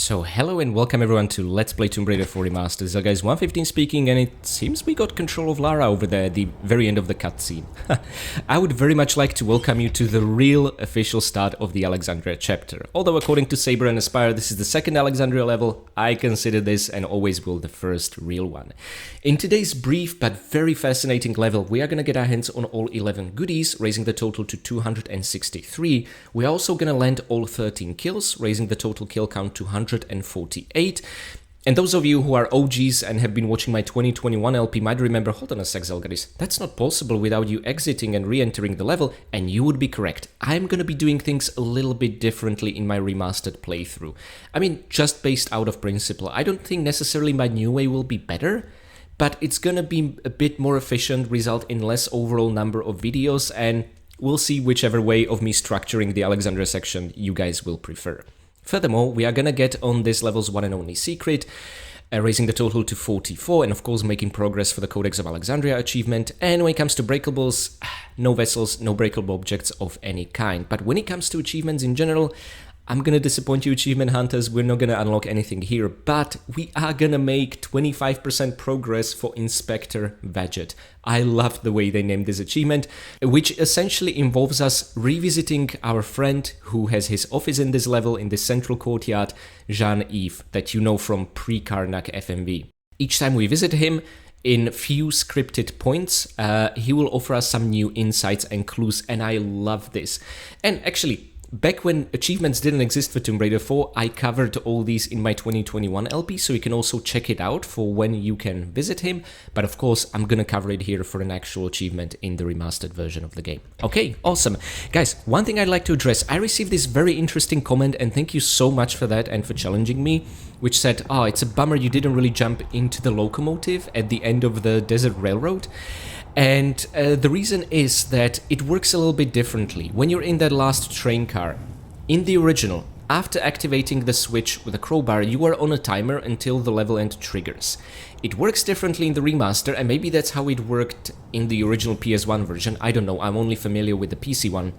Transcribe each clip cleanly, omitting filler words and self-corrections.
So hello and welcome everyone to Let's Play Tomb Raider 4 Remastered. So guys, 115 speaking, and it seems we got control of Lara over there at the very end of the cutscene. I would very much like to welcome you to the real official start of the Alexandria chapter. Although according to Saber and Aspire this is the second Alexandria level, I consider this and always will the first real one. In today's brief but very fascinating level, we are gonna get our hands on all 11 goodies, raising the total to 263. We're also gonna land all 13 kills, raising the total kill count to 148. And those of you who are OGs and have been watching my 2021 LP might remember, hold on a sec Zelgaris, that's not possible without you exiting and re-entering the level, and you would be correct. I'm gonna be doing things a little bit differently in my remastered playthrough. I mean, just based out of principle. I don't think necessarily my new way will be better, but it's gonna be a bit more efficient, result in less overall number of videos, and we'll see whichever way of me structuring the Alexandria section you guys will prefer. Furthermore, we are gonna get on this level's one and only secret, raising the total to 44, and of course making progress for the Codex of Alexandria achievement. And when it comes to breakables, no vessels, no breakable objects of any kind. But when it comes to achievements in general, I'm gonna disappoint you achievement hunters, we're not gonna unlock anything here, but we are gonna make 25% progress for Inspector Wadjet. I love the way they named this achievement, which essentially involves us revisiting our friend who has his office in this level, in this central courtyard, Jean-Yves, that you know from pre-Karnak FMV. Each time we visit him, in few scripted points, he will offer us some new insights and clues, and I love this. And actually, back when achievements didn't exist for Tomb Raider 4, I covered all these in my 2021 LP, so you can also check it out for when you can visit him. But of course, I'm gonna cover it here for an actual achievement in the remastered version of the game. Okay, awesome. Guys, one thing I'd like to address, I received this very interesting comment, and thank you so much for that and for challenging me, which said, oh, it's a bummer you didn't really jump into the locomotive at the end of the Desert Railroad. And the reason is that it works a little bit differently. When you're in that last train car, in the original, after activating the switch with a crowbar, you are on a timer until the level end triggers. It works differently in the remaster, and maybe that's how it worked in the original PS1 version. I don't know, I'm only familiar with the PC one.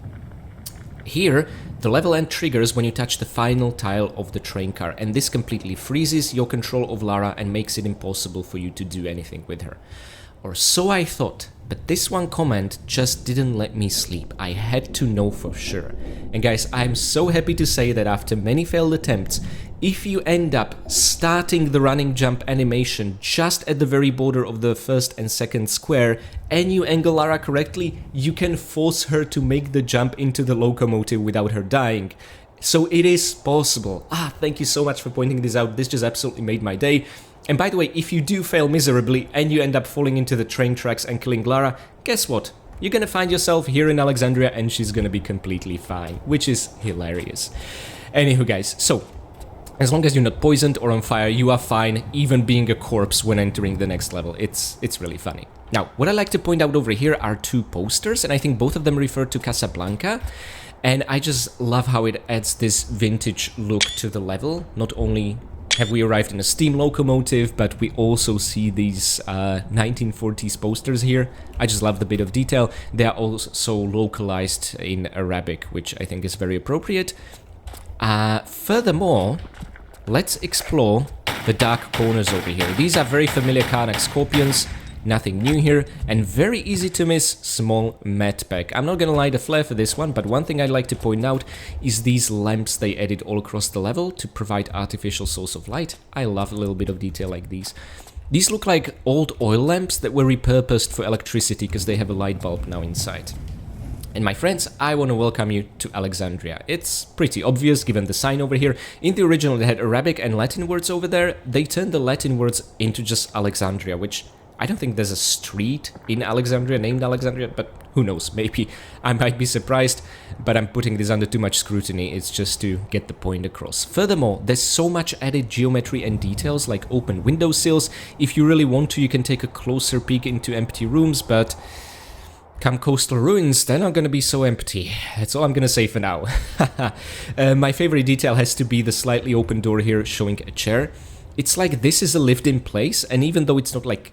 Here, the level end triggers when you touch the final tile of the train car, and this completely freezes your control of Lara and makes it impossible for you to do anything with her. Or so I thought, but this one comment just didn't let me sleep. I had to know for sure. And guys, I'm so happy to say that after many failed attempts, if you end up starting the running jump animation just at the very border of the first and second square, and you angle Lara correctly, you can force her to make the jump into the locomotive without her dying. So it is possible. Thank you so much for pointing this out. This just absolutely made my day. And by the way, if you do fail miserably and you end up falling into the train tracks and killing Lara, guess what? You're gonna find yourself here in Alexandria and she's gonna be completely fine, which is hilarious. Anywho guys, so as long as you're not poisoned or on fire, you are fine, even being a corpse when entering the next level. It's really funny. Now, what I like to point out over here are two posters, and I think both of them refer to Casablanca. And I just love how it adds this vintage look to the level. Not only have we arrived in a steam locomotive, but we also see these 1940s posters here. I just love the bit of detail. They are also localized in Arabic, which I think is very appropriate. Furthermore, let's explore the dark corners over here. These are very familiar Karnak scorpions. Nothing new here, and very easy to miss small mat pack. I'm not gonna light a flare for this one, but one thing I'd like to point out is these lamps they added all across the level to provide artificial source of light. I love a little bit of detail like these. These look like old oil lamps that were repurposed for electricity because they have a light bulb now inside. And my friends, I want to welcome you to Alexandria. It's pretty obvious given the sign over here. In the original they had Arabic and Latin words over there. They turned the Latin words into just Alexandria, which I don't think there's a street in Alexandria named Alexandria, but who knows, maybe I might be surprised, but I'm putting this under too much scrutiny, it's just to get the point across. Furthermore, there's so much added geometry and details like open windowsills. If you really want to, you can take a closer peek into empty rooms, but come coastal ruins, they're not gonna be so empty. That's all I'm gonna say for now. My favorite detail has to be the slightly open door here showing a chair. It's like this is a lived-in place, and even though it's not like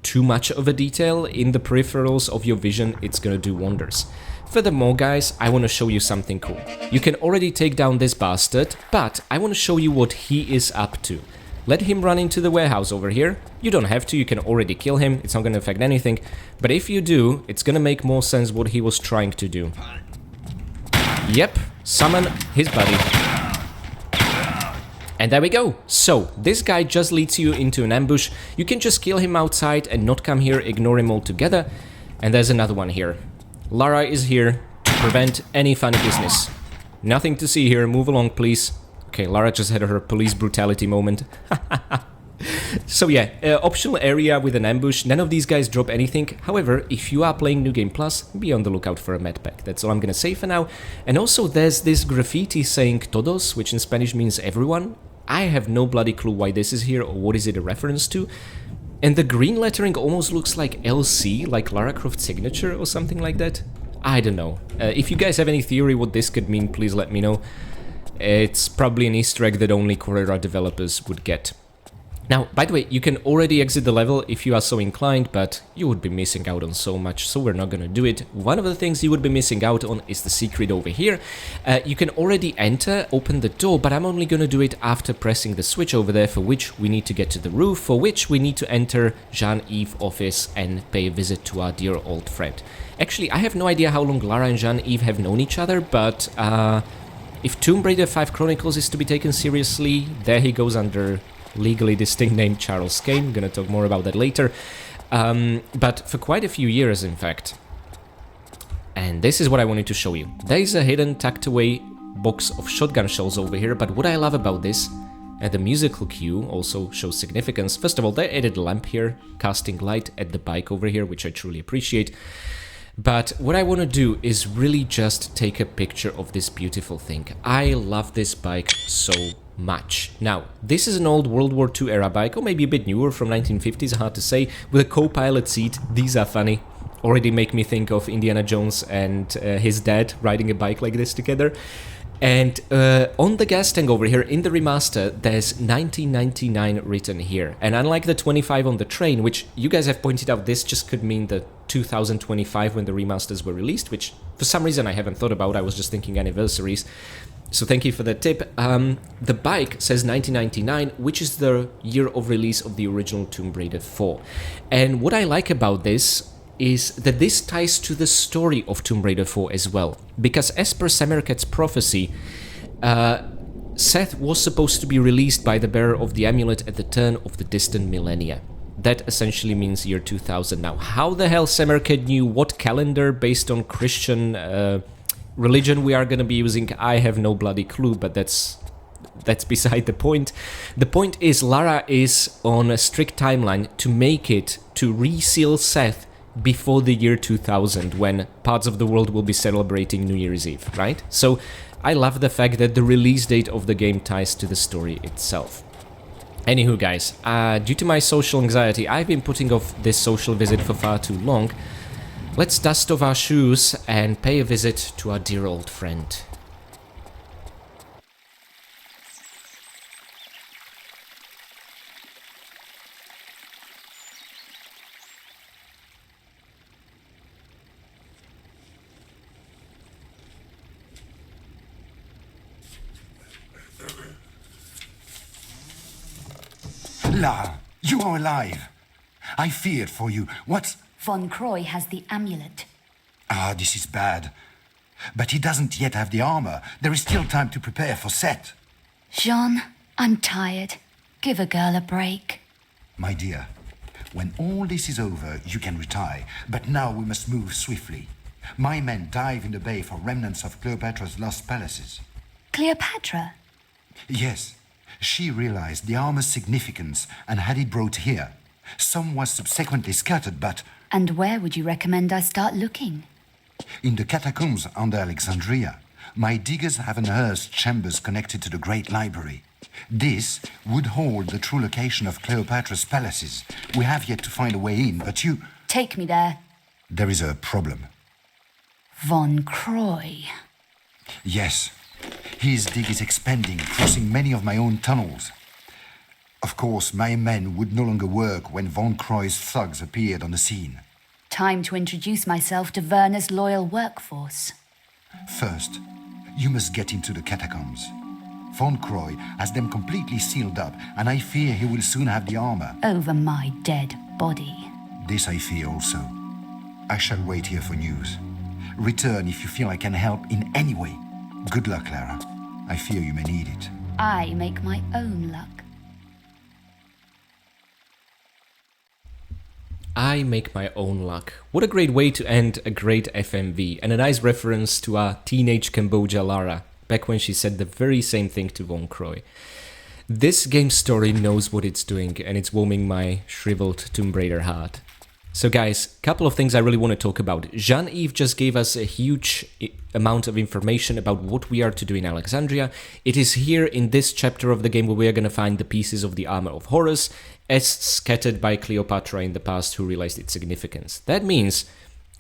too much of a detail in the peripherals of your vision, it's gonna do wonders. Furthermore, guys, I want to show you something cool. You can already take down this bastard, but I want to show you what he is up to. Let him run into the warehouse over here. You don't have to, you can already kill him, it's not gonna affect anything. But if you do, it's gonna make more sense what he was trying to do. Yep, summon his buddy. And there we go. So, this guy just leads you into an ambush. You can just kill him outside and not come here, ignore him altogether. And there's another one here. Lara is here to prevent any funny business. Nothing to see here, move along please. Okay, Lara just had her police brutality moment. So yeah, optional area with an ambush, none of these guys drop anything. However, if you are playing New Game Plus, be on the lookout for a med pack. That's all I'm gonna say for now. And also there's this graffiti saying todos, which in Spanish means everyone. I have no bloody clue why this is here or what is it a reference to. And the green lettering almost looks like LC, like Lara Croft signature or something like that. I don't know. If you guys have any theory what this could mean, please let me know. It's probably an Easter egg that only Corera developers would get. Now, by the way, you can already exit the level if you are so inclined, but you would be missing out on so much, so we're not gonna do it. One of the things you would be missing out on is the secret over here. You can already enter, open the door, but I'm only gonna do it after pressing the switch over there, for which we need to get to the roof, for which we need to enter Jean-Yves' office and pay a visit to our dear old friend. Actually, I have no idea how long Lara and Jean-Yves have known each other, but if Tomb Raider 5 Chronicles is to be taken seriously, there he goes under legally distinct name Charles Kane. I'm gonna talk more about that later. But for quite a few years, in fact. And this is what I wanted to show you. There is a hidden tucked away box of shotgun shells over here, but what I love about this, and the musical cue also shows significance. First of all, they added a lamp here, casting light at the bike over here, which I truly appreciate. But what I want to do is really just take a picture of this beautiful thing. I love this bike so much. Now, this is an old World War II era bike, or maybe a bit newer, from 1950s, hard to say, with a co-pilot seat. These are funny. Already make me think of Indiana Jones and his dad riding a bike like this together. And on the gas tank over here, in the remaster, there's 1999 written here. And unlike the 25 on the train, which you guys have pointed out, this just could mean the 2025 when the remasters were released, which for some reason I haven't thought about, I was just thinking anniversaries. So thank you for the tip. The bike says 1999, which is the year of release of the original Tomb Raider 4. And what I like about this is that this ties to the story of Tomb Raider 4 as well. Because as per Samarkand's prophecy, Seth was supposed to be released by the bearer of the amulet at the turn of the distant millennia. That essentially means year 2000. Now, how the hell Samarkand knew what calendar based on Christian religion we are going to be using, I have no bloody clue, but that's beside the point. The point is, Lara is on a strict timeline to make it to reseal Seth before the year 2000, when parts of the world will be celebrating New Year's Eve, right? So I love the fact that the release date of the game ties to the story itself. Anywho, guys, due to my social anxiety, I've been putting off this social visit for far too long. Let's dust off our shoes and pay a visit to our dear old friend. Lara, you are alive. I feared for you. What's... Von Croy has the amulet. Ah, this is bad. But he doesn't yet have the armor. There is still time to prepare for Set. Jean, I'm tired. Give a girl a break. My dear, when all this is over, you can retire. But now we must move swiftly. My men dive in the bay for remnants of Cleopatra's lost palaces. Cleopatra? Yes. She realized the armor's significance and had it brought here. Some was subsequently scattered, but... And where would you recommend I start looking? In the catacombs under Alexandria. My diggers have unearthed chambers connected to the Great Library. This would hold the true location of Cleopatra's palaces. We have yet to find a way in, but you... Take me there. There is a problem. Von Croy. Yes. His dig is expanding, crossing many of my own tunnels. Of course, my men would no longer work when Von Croy's thugs appeared on the scene. Time to introduce myself to Werner's loyal workforce. First, you must get into the catacombs. Von Croy has them completely sealed up, and I fear he will soon have the armor. Over my dead body. This I fear also. I shall wait here for news. Return if you feel I can help in any way. Good luck, Lara. I fear you may need it. I make my own luck. I make my own luck. What a great way to end a great FMV, and a nice reference to our teenage Cambodia Lara, back when she said the very same thing to Von Croy. This game's story knows what it's doing, and it's warming my shriveled Tomb Raider heart. So guys, couple of things I really want to talk about. Jean-Yves just gave us a huge amount of information about what we are to do in Alexandria. It is here in this chapter of the game where we are going to find the pieces of the armor of Horus, as scattered by Cleopatra in the past who realized its significance. That means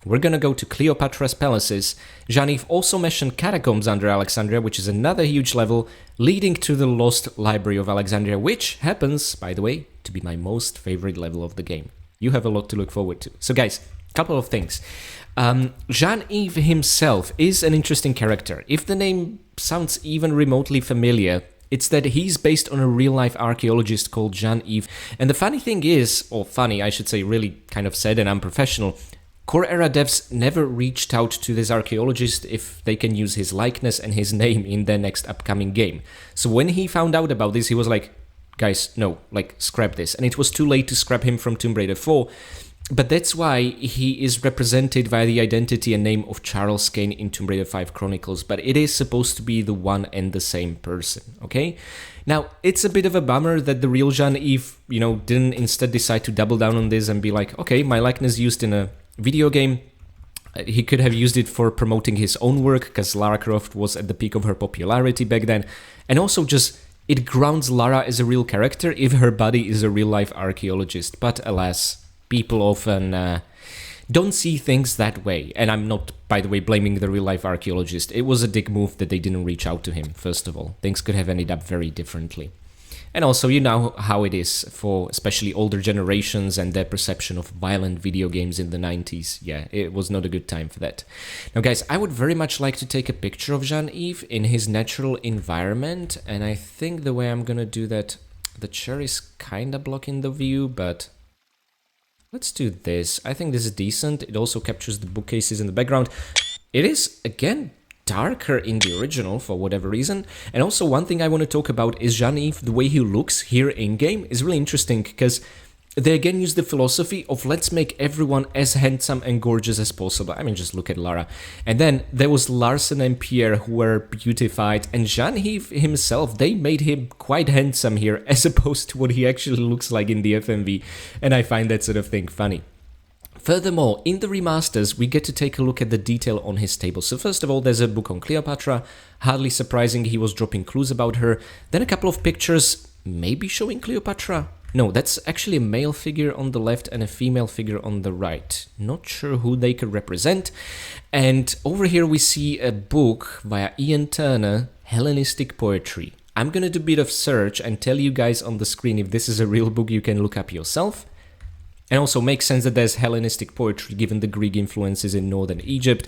we're going to go to Cleopatra's palaces. Jean-Yves also mentioned catacombs under Alexandria, which is another huge level leading to the Lost Library of Alexandria, which happens, by the way, to be my most favorite level of the game. You have a lot to look forward to. So guys, couple of things. Jean-Yves himself is an interesting character. If the name sounds even remotely familiar, it's that he's based on a real-life archaeologist called Jean-Yves. And the funny thing is, or funny, I should say, really kind of sad and unprofessional, Core Era devs never reached out to this archaeologist if they can use his likeness and his name in their next upcoming game. So when he found out about this, he was like, guys, no, like, scrap this. And it was too late to scrap him from Tomb Raider 4. But that's why he is represented by the identity and name of Charles Kane in Tomb Raider 5 Chronicles, but it is supposed to be the one and the same person, okay? Now, it's a bit of a bummer that the real Jean-Yves, didn't instead decide to double down on this and be like, okay, my likeness used in a video game. He could have used it for promoting his own work, because Lara Croft was at the peak of her popularity back then, and also just it grounds Lara as a real character if her body is a real-life archaeologist, but alas, people often don't see things that way. And I'm not, by the way, blaming the real-life archaeologist. It was a dick move that they didn't reach out to him, first of all. Things could have ended up very differently. And also, you know how it is for especially older generations and their perception of violent video games in the 90s. Yeah, it was not a good time for that. Now, guys, I would very much like to take a picture of Jean-Yves in his natural environment. And I think the way I'm gonna do that, the chair is kinda blocking the view, but let's do this. I think this is decent. It also captures the bookcases in the background. It is, again, darker in the original for whatever reason. And also one thing I want to talk about is Jean-Yves, the way he looks here in-game is really interesting because they again use the philosophy of let's make everyone as handsome and gorgeous as possible. I mean, just look at Lara. And then there was Larsen and Pierre who were beautified, and Jean-Yves himself, they made him quite handsome here as opposed to what he actually looks like in the FMV, and I find that sort of thing funny. Furthermore, in the remasters, we get to take a look at the detail on his table. So first of all, there's a book on Cleopatra. Hardly surprising, he was dropping clues about her. Then a couple of pictures, maybe showing Cleopatra? No, that's actually a male figure on the left and a female figure on the right. Not sure who they could represent. And over here we see a book via Ian Turner, Hellenistic Poetry. I'm gonna do a bit of search and tell you guys on the screen if this is a real book you can look up yourself. And also makes sense that there's Hellenistic poetry given the Greek influences in northern Egypt,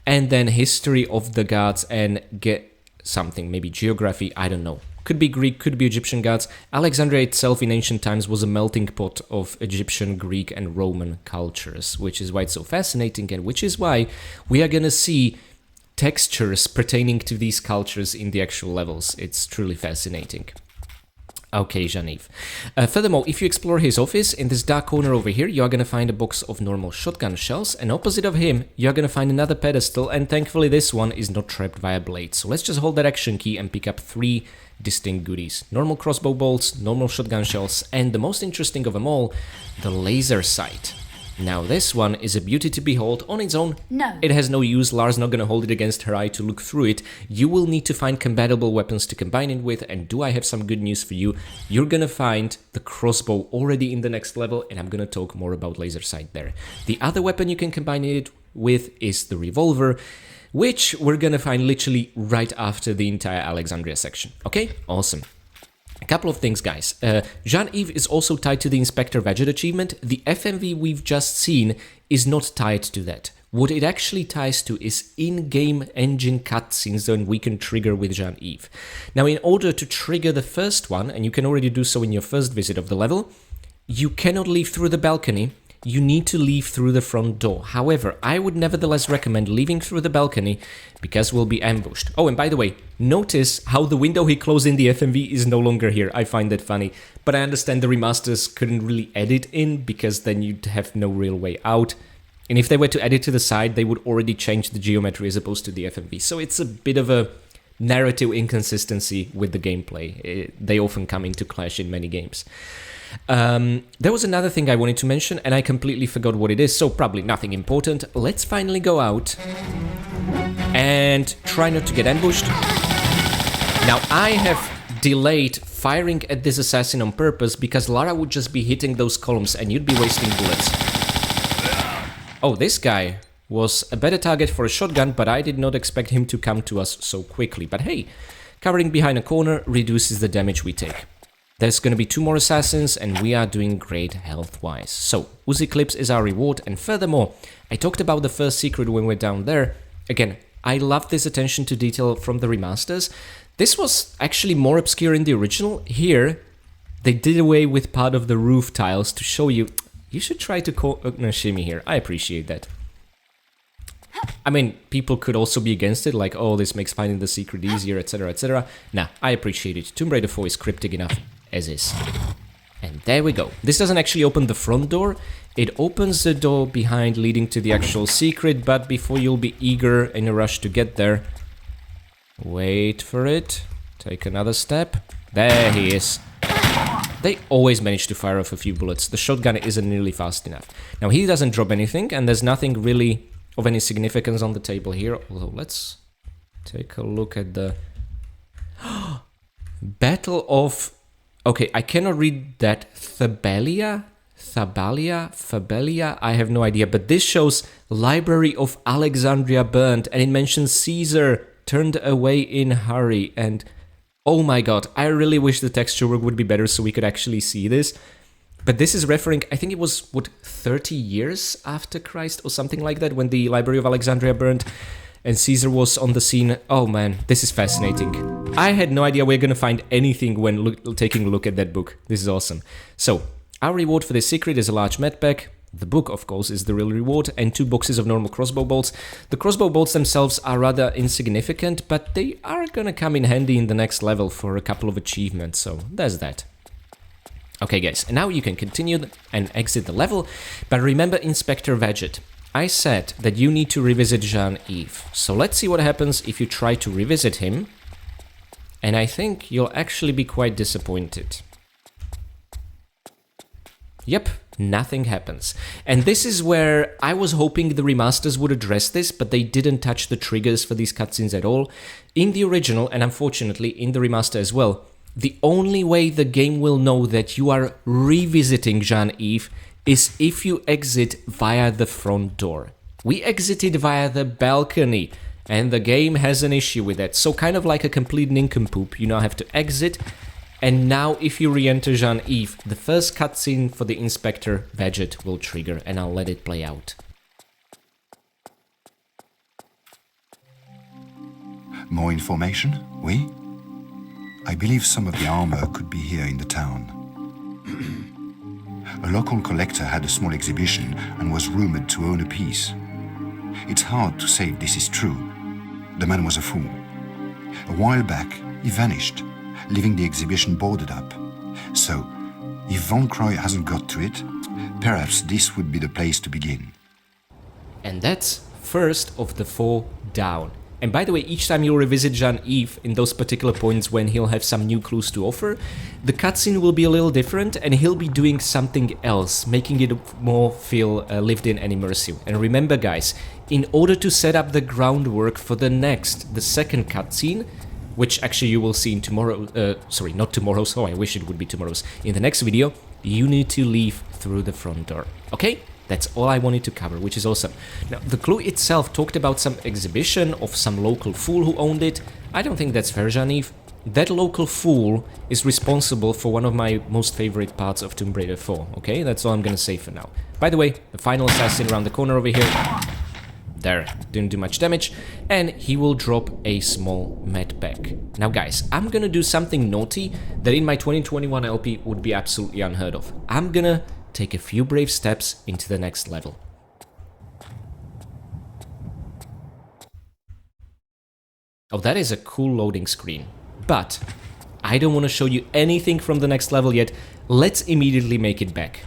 and then history of the gods and get something, maybe geography, I don't know. Could be Greek, could be Egyptian gods. Alexandria itself in ancient times was a melting pot of Egyptian, Greek and Roman cultures, which is why it's so fascinating and which is why we are gonna see textures pertaining to these cultures in the actual levels. It's truly fascinating. Okay, Jean-Yves. Furthermore, if you explore his office, in this dark corner over here, you are going to find a box of normal shotgun shells, and opposite of him, you are going to find another pedestal, and thankfully this one is not trapped via blades. So let's just hold that action key and pick up 3 distinct goodies. Normal crossbow bolts, normal shotgun shells, and the most interesting of them all, the laser sight. Now this one is a beauty to behold on its own. No. It has no use, Lara's not gonna hold it against her eye to look through it. You will need to find compatible weapons to combine it with, and do I have some good news for you? You're gonna find the crossbow already in the next level, and I'm gonna talk more about laser sight there. The other weapon you can combine it with is the revolver, which we're gonna find literally right after the entire Alexandria section. Okay, awesome. A couple of things, guys. Jean-Yves is also tied to the Inspector Wadjet achievement. The FMV we've just seen is not tied to that. What it actually ties to is in-game engine cutscenes that we can trigger with Jean-Yves. Now, in order to trigger the first one, and you can already do so in your first visit of the level, you cannot leave through the balcony. You need to leave through the front door. However, I would nevertheless recommend leaving through the balcony because we'll be ambushed. Oh, and by the way, notice how the window he closed in the FMV is no longer here. I find that funny, but I understand the remasters couldn't really edit in because then you'd have no real way out. And if they were to edit to the side, they would already change the geometry as opposed to the FMV. So it's a bit of a narrative inconsistency with the gameplay. They often come into clash in many games. There was another thing I wanted to mention and I completely forgot what it is, so probably nothing important. Let's finally go out and try not to get ambushed. Now, I have delayed firing at this assassin on purpose because Lara would just be hitting those columns and you'd be wasting bullets. Oh, this guy was a better target for a shotgun, but I did not expect him to come to us so quickly. But hey, covering behind a corner reduces the damage we take. There's gonna be 2 more assassins and we are doing great health-wise. So, Uzi Clips is our reward, and furthermore, I talked about the first secret when we're down there. Again, I love this attention to detail from the remasters. This was actually more obscure in the original. Here, they did away with part of the roof tiles to show you, you should try to shimmy here. I appreciate that. I mean, people could also be against it, like, oh, this makes finding the secret easier, etc, etc. Nah, I appreciate it. Tomb Raider 4 is cryptic enough as is. And there we go. This doesn't actually open the front door. It opens the door behind leading to the actual secret, but before you'll be eager in a rush to get there, wait for it. Take another step. There he is. They always manage to fire off a few bullets. The shotgun isn't nearly fast enough. Now, he doesn't drop anything, and there's nothing really of any significance on the table here. Although, let's take a look at the Battle of... Okay, I cannot read that. Thabalia? I have no idea. But this shows Library of Alexandria burned, and it mentions Caesar turned away in hurry. And oh my god, I really wish the texture work would be better so we could actually see this. But this is referring, I think it was, what, 30 years after Christ or something like that, when the Library of Alexandria burned and Caesar was on the scene. Oh man, this is fascinating. I had no idea we're gonna find anything when taking a look at that book. This is awesome. So, our reward for this secret is a large medpack. The book, of course, is the real reward, and 2 boxes of normal crossbow bolts. The crossbow bolts themselves are rather insignificant, but they are gonna come in handy in the next level for a couple of achievements, so there's that. Okay guys, and now you can continue and exit the level, but remember Inspector Wadjet. I said that you need to revisit Jean-Yves, so let's see what happens if you try to revisit him, and I think you'll actually be quite disappointed. Yep, nothing happens. And this is where I was hoping the remasters would address this, but they didn't touch the triggers for these cutscenes at all. In the original, and unfortunately in the remaster as well, the only way the game will know that you are revisiting Jean-Yves is if you exit via the front door. We exited via the balcony, and the game has an issue with that. So kind of like a complete nincompoop, you now have to exit, and now if you re-enter Jean-Yves, the first cutscene for the Inspector Wadjet will trigger, and I'll let it play out. More information, oui? I believe some of the armor could be here in the town. A local collector had a small exhibition and was rumored to own a piece. It's hard to say if this is true. The man was a fool. A while back, he vanished, leaving the exhibition boarded up. So, if Von Croy hasn't got to it, perhaps this would be the place to begin. And that's first of the 4 down. And by the way, each time you'll revisit Jean-Yves in those particular points when he'll have some new clues to offer, the cutscene will be a little different and he'll be doing something else, making it more feel lived in and immersive. And remember guys, in order to set up the groundwork for the second cutscene, which actually you will see in tomorrow, sorry, not tomorrow's, oh I wish it would be tomorrow's, in the next video, you need to leave through the front door, okay? That's all I wanted to cover, which is awesome. Now, the clue itself talked about some exhibition of some local fool who owned it. I don't think that's fair, Jean-Yves. that local fool is responsible for one of my most favorite parts of Tomb Raider 4, okay? That's all I'm gonna say for now. By the way, the final assassin around the corner over here. There, didn't do much damage, and he will drop a small medpack. Now guys, I'm gonna do something naughty that in my 2021 LP would be absolutely unheard of. I'm gonna take a few brave steps into the next level. Oh, that is a cool loading screen, but I don't want to show you anything from the next level yet. Let's immediately make it back.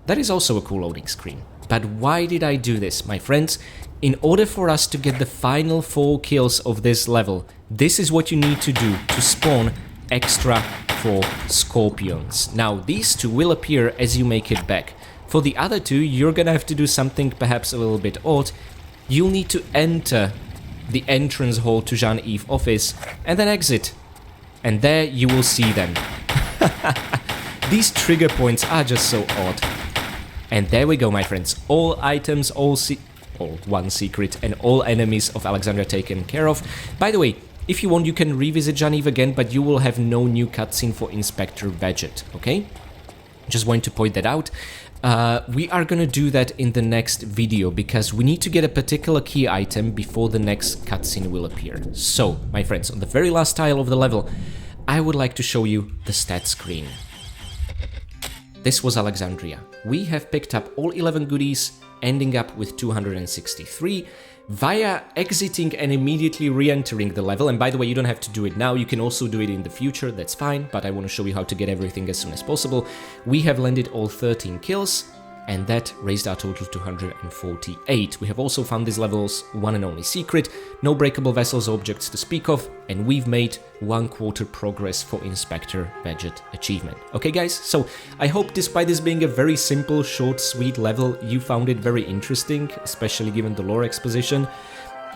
That is also a cool loading screen. But why did I do this, my friends? In order for us to get the final 4 kills of this level, this is what you need to do to spawn extra 4 scorpions. Now, these 2 will appear as you make it back. For the other 2, you're gonna have to do something perhaps a little bit odd. You'll need to enter the entrance hall to Jean-Yves' office and then exit. And there you will see them. These trigger points are just so odd. And there we go, my friends. All items, all one secret, and all enemies of Alexandria taken care of. By the way, if you want, you can revisit Jean-Yves again, but you will have no new cutscene for Inspector Wadjet, okay? Just want to point that out. We are gonna do that in the next video, because we need to get a particular key item before the next cutscene will appear. So, my friends, on the very last tile of the level, I would like to show you the stat screen. This was Alexandria. We have picked up all 11 goodies, ending up with 263, via exiting and immediately re-entering the level. And by the way, you don't have to do it now, you can also do it in the future, that's fine, but I want to show you how to get everything as soon as possible. We have landed all 13 kills, and that raised our total to 248. We have also found this level's one and only secret, no breakable vessels or objects to speak of, and we've made 1/4 progress for Inspector Wadjet achievement. Okay guys, so I hope despite this being a very simple, short, sweet level, you found it very interesting, especially given the lore exposition.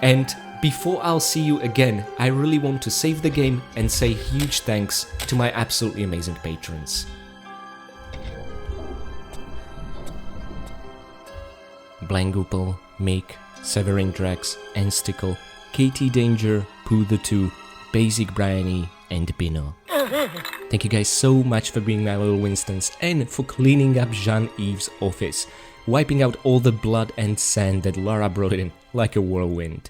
And before I'll see you again, I really want to save the game and say huge thanks to my absolutely amazing patrons. Blangupel, Mick, Severing Drax, Enstickle, Katie Danger, Pooh the 2, Basic Bryony, and Bino. Thank you guys so much for being my little Winstons and for cleaning up Jean-Yves' office, wiping out all the blood and sand that Lara brought in like a whirlwind.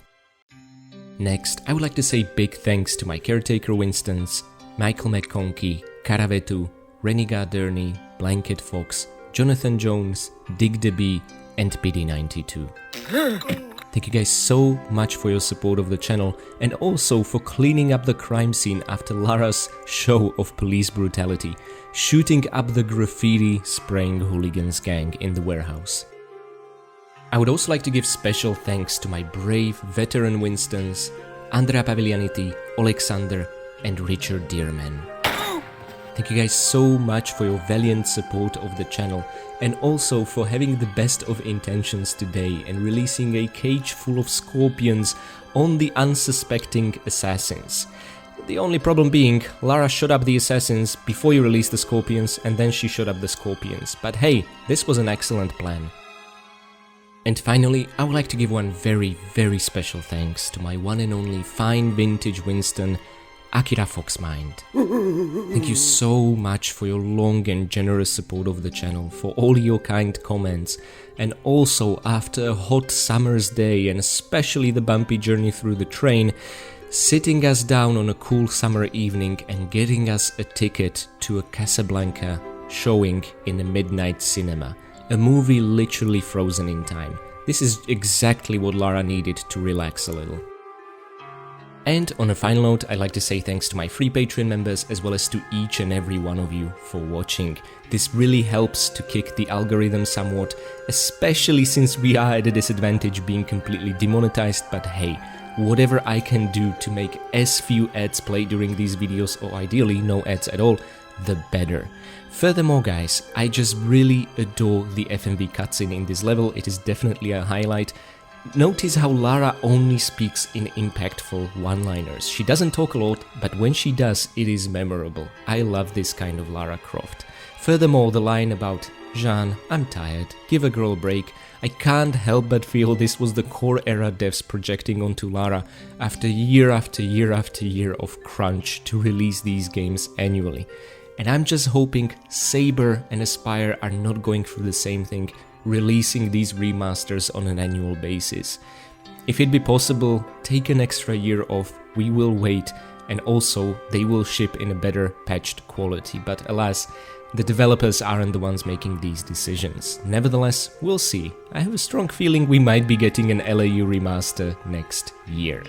Next, I would like to say big thanks to my caretaker Winstons, Michael McConkey, Caravetu, Renegade Derny, Blanket Fox, Jonathan Jones, Dig the Bee, and PD92. Thank you guys so much for your support of the channel and also for cleaning up the crime scene after Lara's show of police brutality, shooting up the graffiti spraying hooligans gang in the warehouse. I would also like to give special thanks to my brave veteran Winstons, Andrea Paviglianiti, Alexander, and Richard Dearman. Thank you guys so much for your valiant support of the channel and also for having the best of intentions today and releasing a cage full of scorpions on the unsuspecting assassins. The only problem being, Lara shot up the assassins before you released the scorpions and then she shot up the scorpions. But hey, this was an excellent plan. And finally, I would like to give one very, very special thanks to my one and only fine vintage Winston, Akira Foxmind. Thank you so much for your long and generous support of the channel, for all your kind comments, and also after a hot summer's day and especially the bumpy journey through the train, sitting us down on a cool summer evening and getting us a ticket to a Casablanca showing in a midnight cinema, a movie literally frozen in time. This is exactly what Lara needed to relax a little. And on a final note, I'd like to say thanks to my free Patreon members as well as to each and every one of you for watching. This really helps to kick the algorithm somewhat, especially since we are at a disadvantage being completely demonetized, but hey, whatever I can do to make as few ads play during these videos, or ideally no ads at all, the better. Furthermore guys, I just really adore the FMV cutscene in this level, it is definitely a highlight. Notice how Lara only speaks in impactful one-liners. She doesn't talk a lot, but when she does, it is memorable. I love this kind of Lara Croft. Furthermore, the line about Jean, I'm tired. Give a girl a break. I can't help but feel this was the core era devs projecting onto Lara after year after year after year of crunch to release these games annually. And I'm just hoping Saber and Aspyr are not going through the same thing, releasing these remasters on an annual basis. If it be possible, take an extra year off, we will wait, and also they will ship in a better patched quality, but alas, the developers aren't the ones making these decisions. Nevertheless, we'll see. I have a strong feeling we might be getting an LAU remaster next year.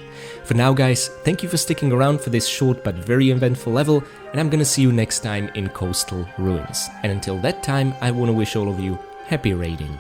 For now guys, thank you for sticking around for this short but very eventful level, and I'm gonna see you next time in Coastal Ruins. And until that time, I wanna wish all of you happy raiding.